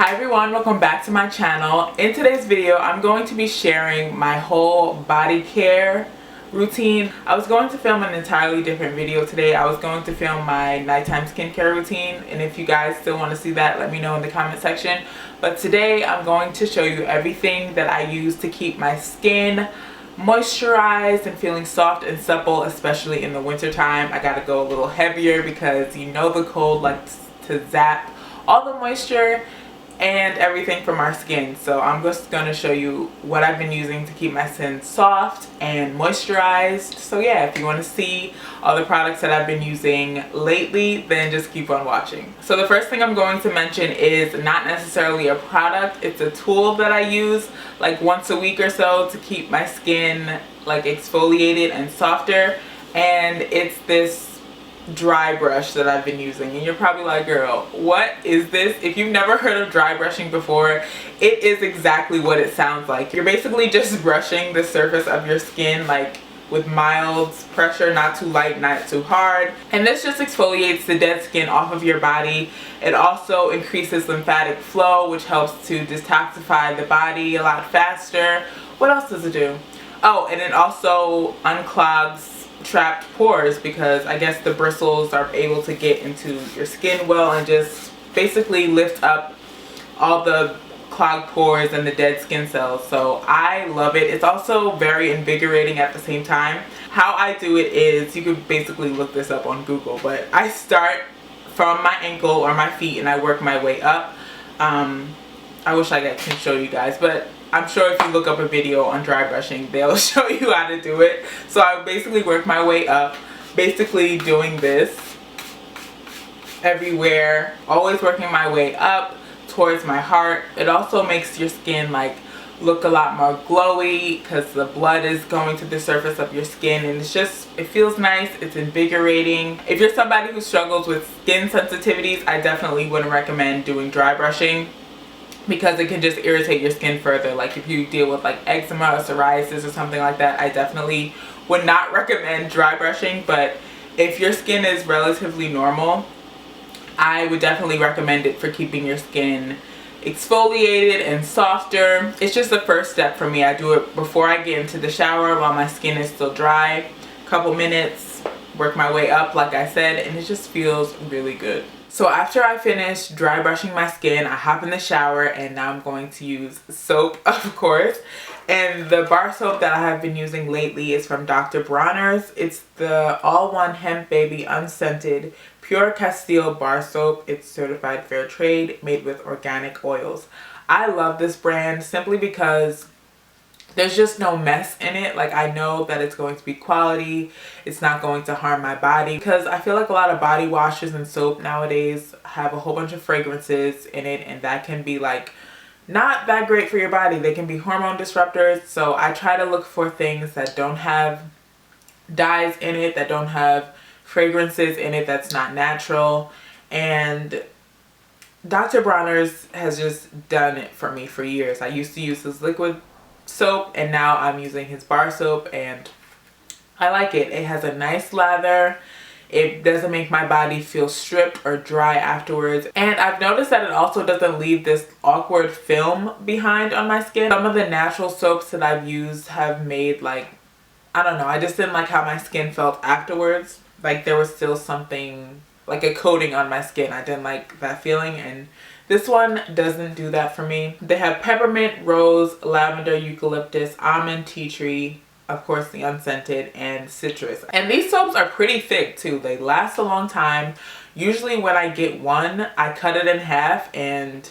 Hi everyone, welcome back to my channel. In today's video, I'm going to be sharing my whole body care routine. I was going to film an entirely different video today. I was going to film my nighttime skincare routine, and if you guys still want to see that, let me know in the comment section. But today I'm going to show you everything that I use to keep my skin moisturized and feeling soft and supple, especially in the winter time. I gotta go a little heavier because you know the cold likes to zap all the moisture and everything from our skin. So I'm just going to show you what I've been using to keep my skin soft and moisturized. So yeah, if you want to see all the products that I've been using lately, then just keep on watching. So the first thing I'm going to mention is not necessarily a product, it's a tool that I use like once a week or so to keep my skin like exfoliated and softer, and it's this dry brush that I've been using. And you're probably like, girl, what is this? If you've never heard of dry brushing before, it is exactly what it sounds like. You're basically just brushing the surface of your skin like with mild pressure, not too light, not too hard, and this just exfoliates the dead skin off of your body. It also increases lymphatic flow, which helps to detoxify the body a lot faster. What else does it do? Oh, and it also unclogs trapped pores, because I guess the bristles are able to get into your skin well and just basically lift up all the clogged pores and the dead skin cells. So I love it. It's also very invigorating at the same time. How I do it is, you could basically look this up on Google, but I start from my ankle or my feet and I work my way up. I wish I can show you guys, but I'm sure if you look up a video on dry brushing, they'll show you how to do it. So I basically work my way up, basically doing this everywhere, always working my way up towards my heart. It also makes your skin like look a lot more glowy because the blood is going to the surface of your skin, and it's just, it feels nice, it's invigorating. If you're somebody who struggles with skin sensitivities, I definitely wouldn't recommend doing dry brushing, because it can just irritate your skin further. Like if you deal with like eczema or psoriasis or something like that, I definitely would not recommend dry brushing. But if your skin is relatively normal, I would definitely recommend it for keeping your skin exfoliated and softer. It's just the first step for me. I do it before I get into the shower while my skin is still dry. A couple minutes, work my way up like I said, and it just feels really good. So after I finish dry brushing my skin, I hop in the shower, and now I'm going to use soap, of course. And the bar soap that I have been using lately is from Dr. Bronner's. It's the All-One Hemp Baby Unscented Pure Castile Bar Soap. It's certified fair trade, made with organic oils. I love this brand simply because there's just no mess in it. Like, I know that it's going to be quality, it's not going to harm my body, because I feel like a lot of body washes and soap nowadays have a whole bunch of fragrances in it, and that can be like not that great for your body. They can be hormone disruptors. So I try to look for things that don't have dyes in it, that don't have fragrances in it, that's not natural. And Dr. Bronner's has just done it for me for years. I used to use this liquid soap, and now I'm using his bar soap, and I like it. It has a nice lather. It doesn't make my body feel stripped or dry afterwards, and I've noticed that it also doesn't leave this awkward film behind on my skin. Some of the natural soaps that I've used have made, like, I don't know, I just didn't like how my skin felt afterwards. Like there was still something like a coating on my skin. I didn't like that feeling, and this one doesn't do that for me. They have peppermint, rose, lavender, eucalyptus, almond, tea tree, of course the unscented, and citrus. And these soaps are pretty thick too. They last a long time. Usually when I get one, I cut it in half, and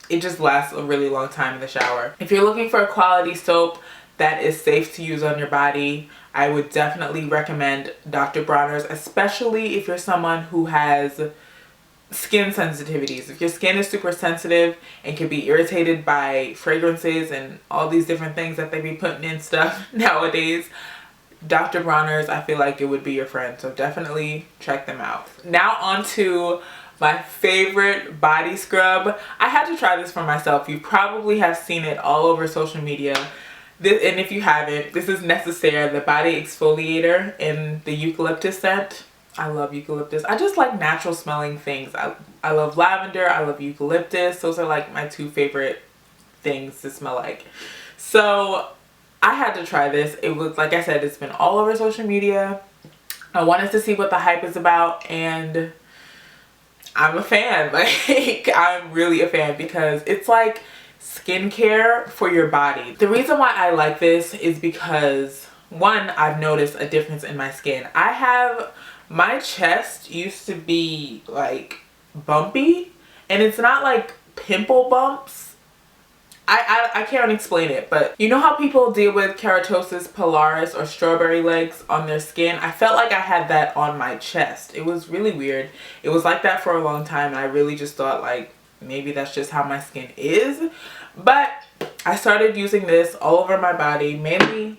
it just lasts a really long time in the shower. If you're looking for a quality soap that is safe to use on your body, I would definitely recommend Dr. Bronner's, especially if you're someone who has skin sensitivities. If your skin is super sensitive and can be irritated by fragrances and all these different things that they be putting in stuff nowadays, Dr. Bronner's, I feel like it would be your friend. So definitely check them out. Now on to my favorite body scrub. I had to try this for myself. You probably have seen it all over social media. And if you haven't, this is Necessaire, the body exfoliator in the eucalyptus scent. I love eucalyptus. I just like natural smelling things. I love lavender. I love eucalyptus. Those are like my two favorite things to smell like. So I had to try this. It was, like I said, it's been all over social media. I wanted to see what the hype is about, and I'm a fan. Like, I'm really a fan because it's like skincare for your body. The reason why I like this is because, one, I've noticed a difference in my skin. My chest used to be like bumpy, and it's not like pimple bumps. I can't explain it, but you know how people deal with keratosis pilaris or strawberry legs on their skin? I felt like I had that on my chest. It was really weird. It was like that for a long time, and I really just thought like maybe that's just how my skin is. But I started using this all over my body, mainly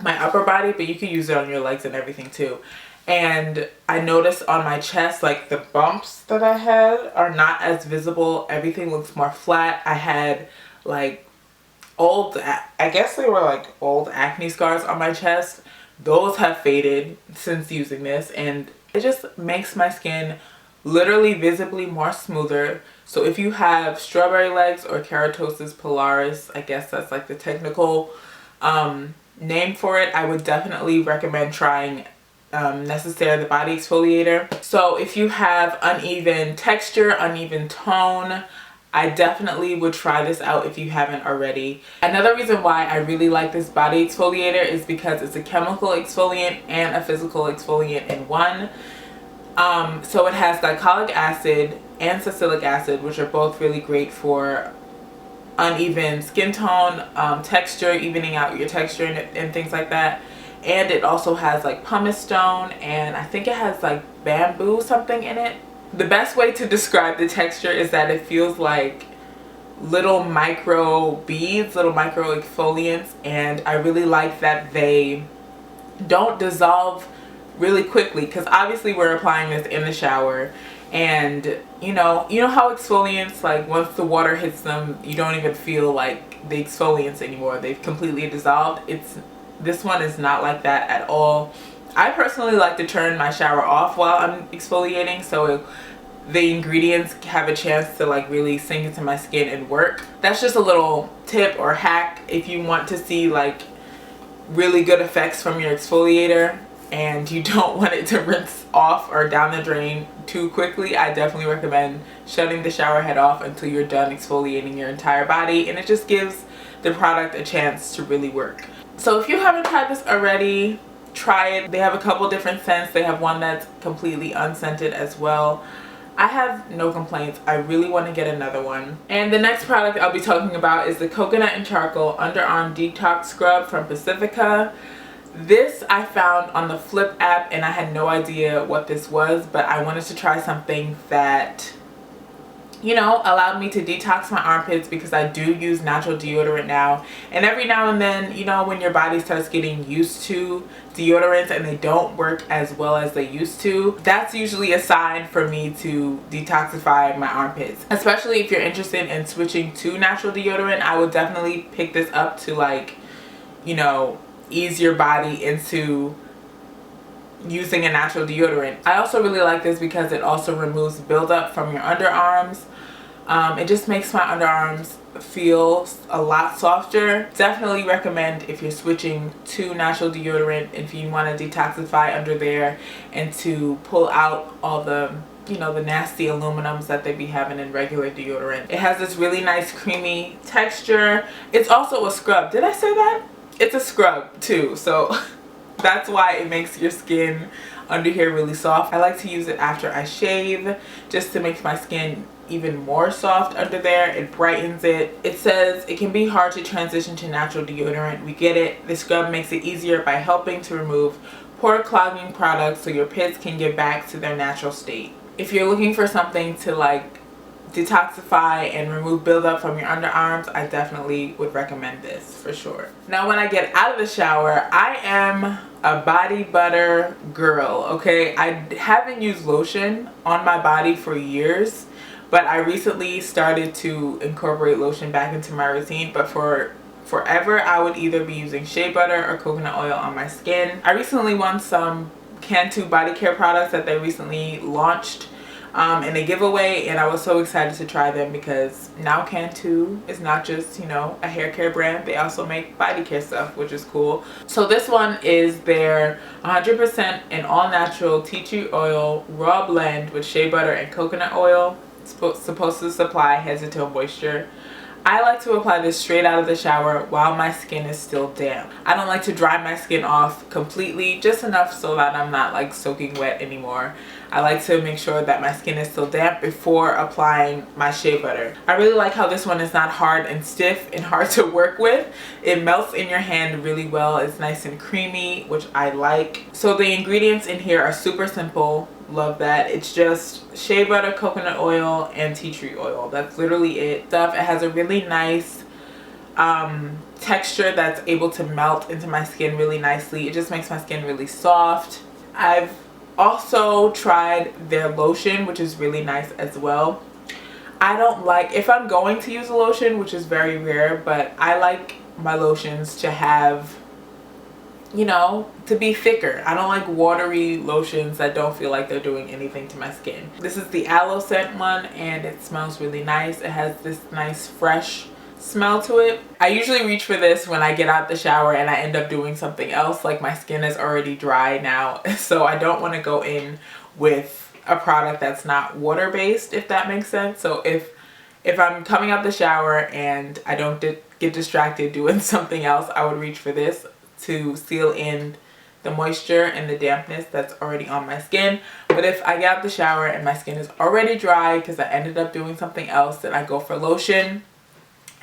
my upper body, but you can use it on your legs and everything too. And I noticed on my chest, like the bumps that I had are not as visible. Everything looks more flat. I had like I guess they were like old acne scars on my chest. Those have faded since using this, and it just makes my skin literally visibly more smoother. So if you have strawberry legs or keratosis pilaris, I guess that's like the technical name for it, I would definitely recommend trying Necessaire the body exfoliator. So if you have uneven texture, uneven tone, I definitely would try this out if you haven't already. Another reason why I really like this body exfoliator is because it's a chemical exfoliant and a physical exfoliant in one. So it has glycolic acid and salicylic acid, which are both really great for uneven skin tone, texture, evening out your texture and things like that. And it also has like pumice stone, and I think it has like bamboo something in it. The best way to describe the texture is that it feels like little micro beads, little micro exfoliants, and I really like that they don't dissolve really quickly, because obviously we're applying this in the shower, and you know how exfoliants, like once the water hits them, you don't even feel like the exfoliants anymore. They've completely dissolved. This one is not like that at all. I personally like to turn my shower off while I'm exfoliating, so the ingredients have a chance to like really sink into my skin and work. That's just a little tip or hack if you want to see like really good effects from your exfoliator and you don't want it to rinse off or down the drain too quickly. I definitely recommend shutting the shower head off until you're done exfoliating your entire body, and it just gives the product a chance to really work. So if you haven't tried this already, try it. They have a couple different scents. They have one that's completely unscented as well. I have no complaints. I really want to get another one. And the next product I'll be talking about is the Coconut and Charcoal Underarm Detox Scrub from Pacifica. This I found on the Flip app, and I had no idea what this was, but I wanted to try something that, you know, allowed me to detox my armpits, because I do use natural deodorant now, and every now and then, you know, when your body starts getting used to deodorants and they don't work as well as they used to, that's usually a sign for me to detoxify my armpits. Especially if you're interested in switching to natural deodorant, I would definitely pick this up to, like, you know, ease your body into using a natural deodorant. I also really like this because it also removes buildup from your underarms. It just makes my underarms feel a lot softer. Definitely recommend if you're switching to natural deodorant, if you want to detoxify under there and to pull out all the, you know, the nasty aluminums that they be having in regular deodorant. It has this really nice creamy texture. It's also a scrub. Did I say that? It's a scrub too, so that's why it makes your skin under here really soft. I like to use it after I shave, just to make my skin even more soft under there. It brightens it. It says it can be hard to transition to natural deodorant. We get it. The scrub makes it easier by helping to remove pore clogging products so your pits can get back to their natural state. If you're looking for something to like detoxify and remove buildup from your underarms, I definitely would recommend this for sure. Now when I get out of the shower, I am a body butter girl, okay? I haven't used lotion on my body for years, but I recently started to incorporate lotion back into my routine. But for forever, I would either be using shea butter or coconut oil on my skin. I recently won some Cantu body care products that they recently launched. in a giveaway, and I was so excited to try them because now Cantu is not just, you know, a hair care brand. They also make body care stuff, which is cool. So this one is their 100% and all natural tea tree oil raw blend with shea butter and coconut oil. It's supposed to supply head to toe moisture. I like to apply this straight out of the shower while my skin is still damp. I don't like to dry my skin off completely, just enough so that I'm not like soaking wet anymore. I like to make sure that my skin is still damp before applying my shea butter. I really like how this one is not hard and stiff and hard to work with. It melts in your hand really well. It's nice and creamy, which I like. So the ingredients in here are super simple. Love that. It's just shea butter, coconut oil, and tea tree oil. That's literally it. It has a really nice texture that's able to melt into my skin really nicely. It just makes my skin really soft. I've also tried their lotion, which is really nice as well. I don't like, if I'm going to use a lotion, which is very rare, but I like my lotions to have, you know, to be thicker. I don't like watery lotions that don't feel like they're doing anything to my skin. This is the aloe scent one, and it smells really nice. It has this nice fresh smell to it. I usually reach for this when I get out the shower and I end up doing something else, like my skin is already dry now, so I don't want to go in with a product that's not water based, if that makes sense. So if I'm coming out the shower and I don't get distracted doing something else, I would reach for this to seal in the moisture and the dampness that's already on my skin. But if I get out the shower and my skin is already dry because I ended up doing something else, then I go for lotion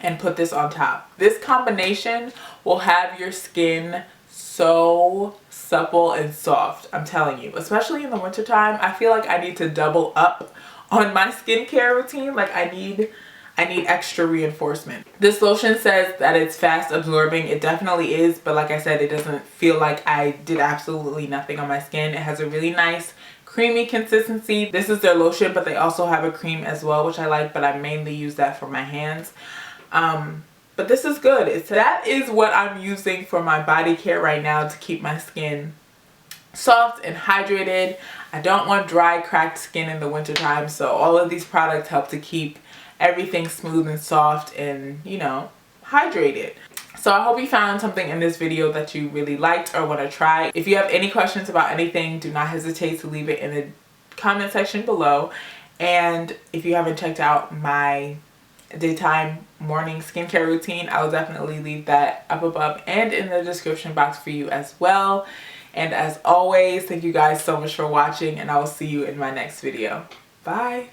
and put this on top. This combination will have your skin so supple and soft, I'm telling you. Especially in the wintertime, I feel like I need to double up on my skincare routine. Like I need extra reinforcement. This lotion says that it's fast absorbing. It definitely is, but like I said, it doesn't feel like I did absolutely nothing on my skin. It has a really nice creamy consistency. This is their lotion, but they also have a cream as well, which I like, but I mainly use that for my hands. But this is good. That is what I'm using for my body care right now to keep my skin soft and hydrated. I don't want dry, cracked skin in the wintertime, so all of these products help to keep everything smooth and soft and, you know, hydrated. So I hope you found something in this video that you really liked or want to try. If you have any questions about anything, do not hesitate to leave it in the comment section below. And if you haven't checked out my daytime morning skincare routine, I will definitely leave that up above and in the description box for you as well. And as always, thank you guys so much for watching, and I will see you in my next video. Bye.